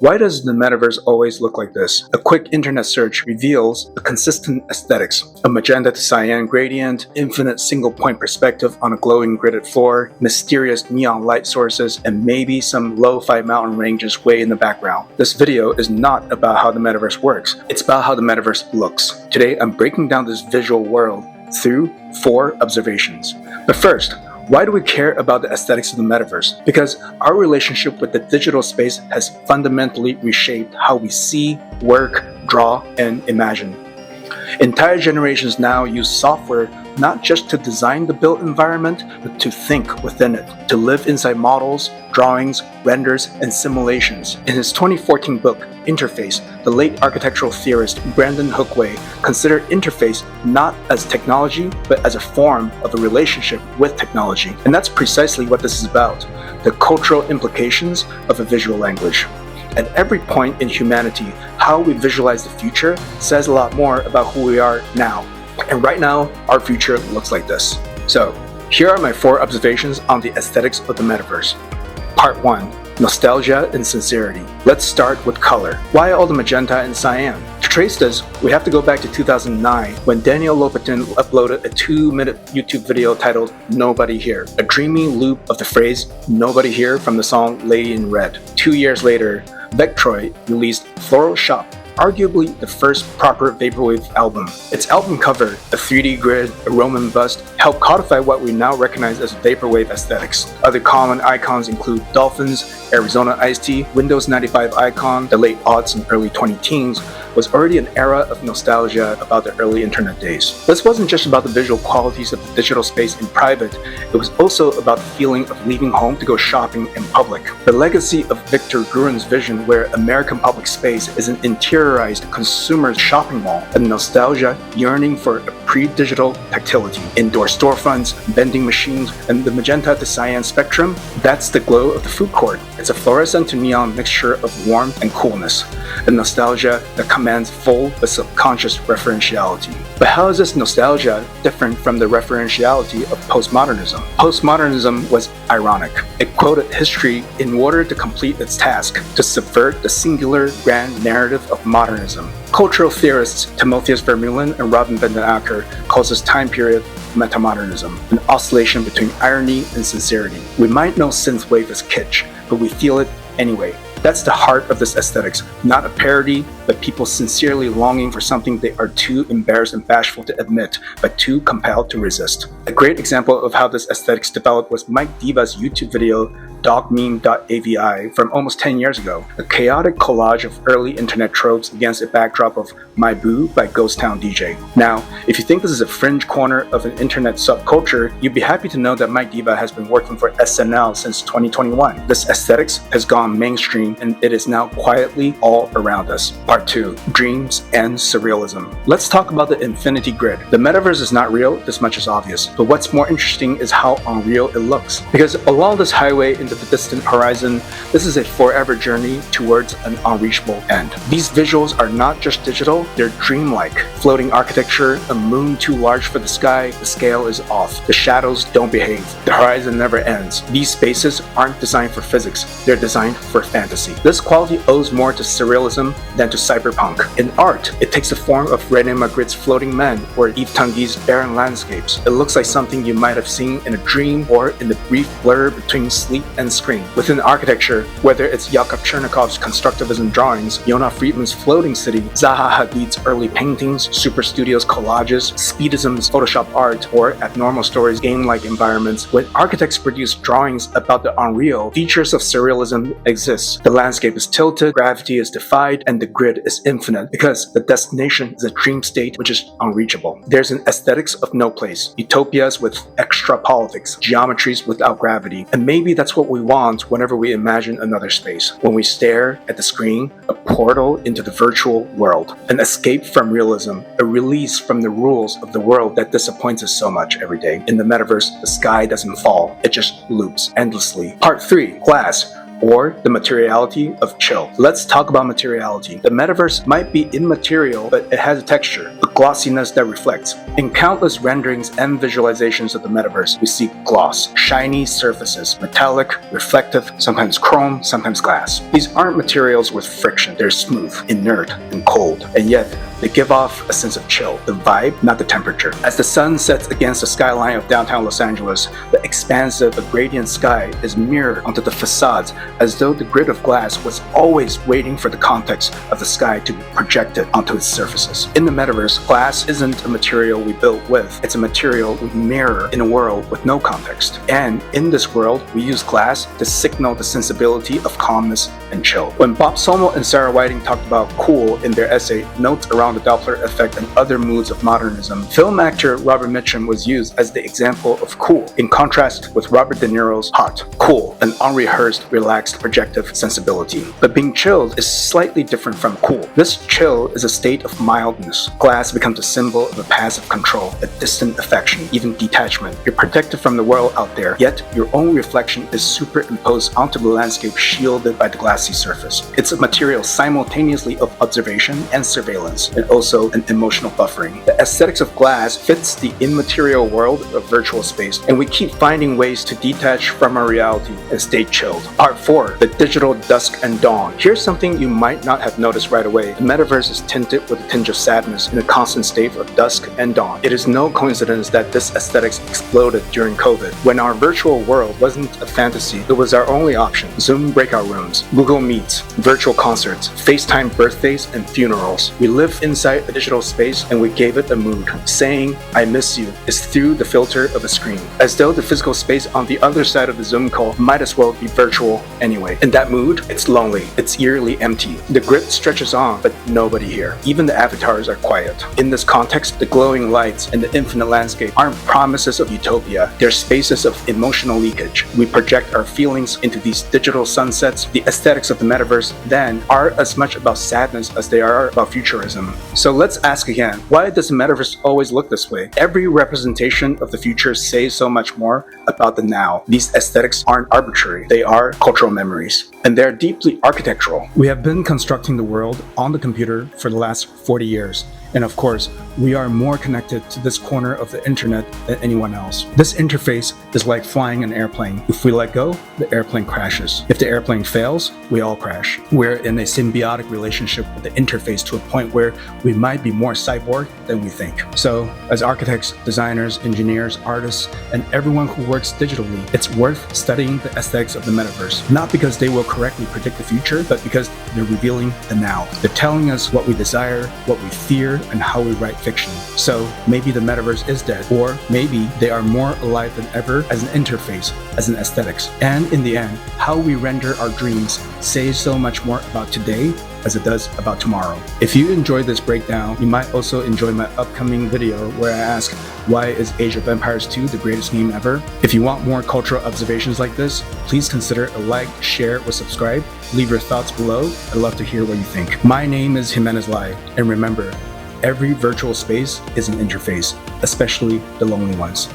Why does the metaverse always look like this? A quick internet search reveals a consistent aesthetics. A magenta to cyan gradient, infinite single-point perspective on a glowing gridded floor, mysterious neon light sources, and maybe some lo-fi mountain ranges way in the background. This video is not about how the metaverse works, it's about how the metaverse looks. Today, I'm breaking down this visual world through 4 observations. But first, why do we care about the aesthetics of the metaverse? Because our relationship with the digital space has fundamentally reshaped how we see, work, draw, and imagine. Entire generations now use software not just to design the built environment, but to think within it, to live inside models, drawings, renders, and simulations. In his 2014 book, Interface, the late architectural theorist Brandon Hookway considered interface not as technology, but as a form of a relationship with technology. And that's precisely what this is about, the cultural implications of a visual language. At every point in humanity, how we visualize the future says a lot more about who we are now. And right now, our future looks like this. So, here are my 4 observations on the aesthetics of the metaverse. Part 1. Nostalgia and sincerity. Let's start with color. Why all the magenta and cyan? To trace this, we have to go back to 2009 when Daniel Lopatin uploaded a 2-minute YouTube video titled Nobody Here, a dreamy loop of the phrase Nobody Here from the song Lady in Red. 2 years later, Vectroid released Floral Shop, arguably the first proper Vaporwave album. Its album cover, a 3D grid, a Roman bust, helped codify what we now recognize as Vaporwave aesthetics. Other common icons include dolphins, Arizona iced tea, Windows 95 icon, the late aughts and early 20-teens, was already an era of nostalgia about the early internet days. This wasn't just about the visual qualities of the digital space in private, it was also about the feeling of leaving home to go shopping in public. The legacy of Victor Gruen's vision where American public space is an interiorized consumer shopping mall, a nostalgia yearning for a pre-digital tactility. Indoor storefronts, vending machines, and the magenta to cyan spectrum, that's the glow of the food court. It's a fluorescent to neon mixture of warmth and coolness, a nostalgia that commands full but subconscious referentiality. But how is this nostalgia different from the referentiality of postmodernism? Postmodernism was ironic. It quoted history in order to complete its task, to subvert the singular grand narrative of modernism. Cultural theorists Timotheus Vermeulen and Robin van den Akker calls this time period metamodernism, an oscillation between irony and sincerity. We might know synthwave as kitsch, but we feel it anyway. That's the heart of this aesthetics, not a parody, but people sincerely longing for something they are too embarrassed and bashful to admit, but too compelled to resist. A great example of how this aesthetics developed was Mike Diva's YouTube video dogmeme.avi from almost 10 years ago, a chaotic collage of early internet tropes against a backdrop of My Boo by Ghost Town DJ. Now, if you think this is a fringe corner of an internet subculture, you'd be happy to know that Mike Diva has been working for SNL since 2021. This aesthetics has gone mainstream and it is now quietly all around us. Part 2. Dreams and Surrealism. Let's talk about the infinity grid. The metaverse is not real, this much is obvious, but what's more interesting is how unreal it looks. Because along this highway into the distant horizon, this is a forever journey towards an unreachable end. These visuals are not just digital, they're dreamlike. Floating architecture, a moon too large for the sky, the scale is off. The shadows don't behave. The horizon never ends. These spaces aren't designed for physics, they're designed for fantasy. This quality owes more to surrealism than to cyberpunk. In art, it takes the form of Rene Magritte's Floating Men or Yves Tanguy's Barren Landscapes. It looks like something you might have seen in a dream or in the brief blur between sleep and screen. Within architecture, whether it's Yakov Chernikov's constructivism drawings, Yonah Friedman's Floating City, Zaha Hadid's early paintings, Super Studio's collages, Speedism's Photoshop art, or Abnormal Stories' game-like environments, when architects produce drawings about the unreal, features of surrealism exist. The landscape is tilted, gravity is defied, and the grid is infinite because the destination is a dream state which is unreachable. There's an aesthetics of no place, utopias with extra politics, geometries without gravity, and maybe that's what we want whenever we imagine another space. When we stare at the screen, a portal into the virtual world, an escape from realism, a release from the rules of the world that disappoints us so much every day. In the metaverse, the sky doesn't fall, it just loops endlessly. Part 3. Glass. or the materiality of chill. Let's talk about materiality. The metaverse might be immaterial, but it has a texture, a glossiness that reflects. In countless renderings and visualizations of the metaverse, we see gloss, shiny surfaces, metallic, reflective, sometimes chrome, sometimes glass. These aren't materials with friction. They're smooth, inert, and cold, and yet they give off a sense of chill, the vibe, not the temperature. As the sun sets against the skyline of downtown Los Angeles, the expansive, gradient sky is mirrored onto the facades as though the grid of glass was always waiting for the context of the sky to be projected onto its surfaces. In the metaverse, glass isn't a material we build with, it's a material we mirror in a world with no context. And in this world, we use glass to signal the sensibility of calmness and chill. When Bob Somel and Sarah Whiting talked about cool in their essay Notes Around the Doppler Effect and Other Moods of Modernism, film actor Robert Mitchum was used as the example of cool, in contrast with Robert De Niro's hot, cool, an unrehearsed, relaxed, projective sensibility. But being chilled is slightly different from cool. This chill is a state of mildness. Glass becomes a symbol of a passive control, a distant affection, even detachment. You're protected from the world out there, yet your own reflection is superimposed onto the landscape shielded by the glassy surface. It's a material simultaneously of observation and surveillance, and also an emotional buffering. The aesthetics of glass fits the immaterial world of virtual space, and we keep finding ways to detach from our reality and stay chilled. Part 4. The digital dusk and dawn. Here's something you might not have noticed right away. The metaverse is tinted with a tinge of sadness in a constant state of dusk and dawn. It is no coincidence that this aesthetics exploded during COVID. When our virtual world wasn't a fantasy, it was our only option. Zoom breakout rooms, Google Meets, virtual concerts, FaceTime birthdays, and funerals. We live inside a digital space and we gave it a mood. Saying, "I miss you," is through the filter of a screen, as though the physical space on the other side of the Zoom call might as well be virtual anyway. In that mood, it's lonely, it's eerily empty. The grid stretches on, but nobody here. Even the avatars are quiet. In this context, the glowing lights and the infinite landscape aren't promises of utopia, they're spaces of emotional leakage. We project our feelings into these digital sunsets. The aesthetics of the metaverse, then, are as much about sadness as they are about futurism. So let's ask again, why does the metaverse always look this way? Every representation of the future says so much more about the now. These aesthetics aren't arbitrary, they are cultural memories, and they're deeply architectural. We have been constructing the world on the computer for the last 40 years. And of course, we are more connected to this corner of the internet than anyone else. This interface is like flying an airplane. If we let go, the airplane crashes. If the airplane fails, we all crash. We're in a symbiotic relationship with the interface to a point where we might be more cyborg than we think. So, as architects, designers, engineers, artists, and everyone who works digitally, it's worth studying the aesthetics of the metaverse. Not because they will correctly predict the future, but because they're revealing the now. They're telling us what we desire, what we fear, and how we write fiction. So maybe the metaverse is dead, or maybe they are more alive than ever as an interface, as an aesthetics. And in the end, how we render our dreams says so much more about today as it does about tomorrow. If you enjoyed this breakdown, you might also enjoy my upcoming video where I ask, why is Age of Empires 2 the greatest game ever? If you want more cultural observations like this, please consider a like, share, or subscribe. Leave your thoughts below. I'd love to hear what you think. My name is Jimenez Lai, and remember, every virtual space is an interface, especially the lonely ones.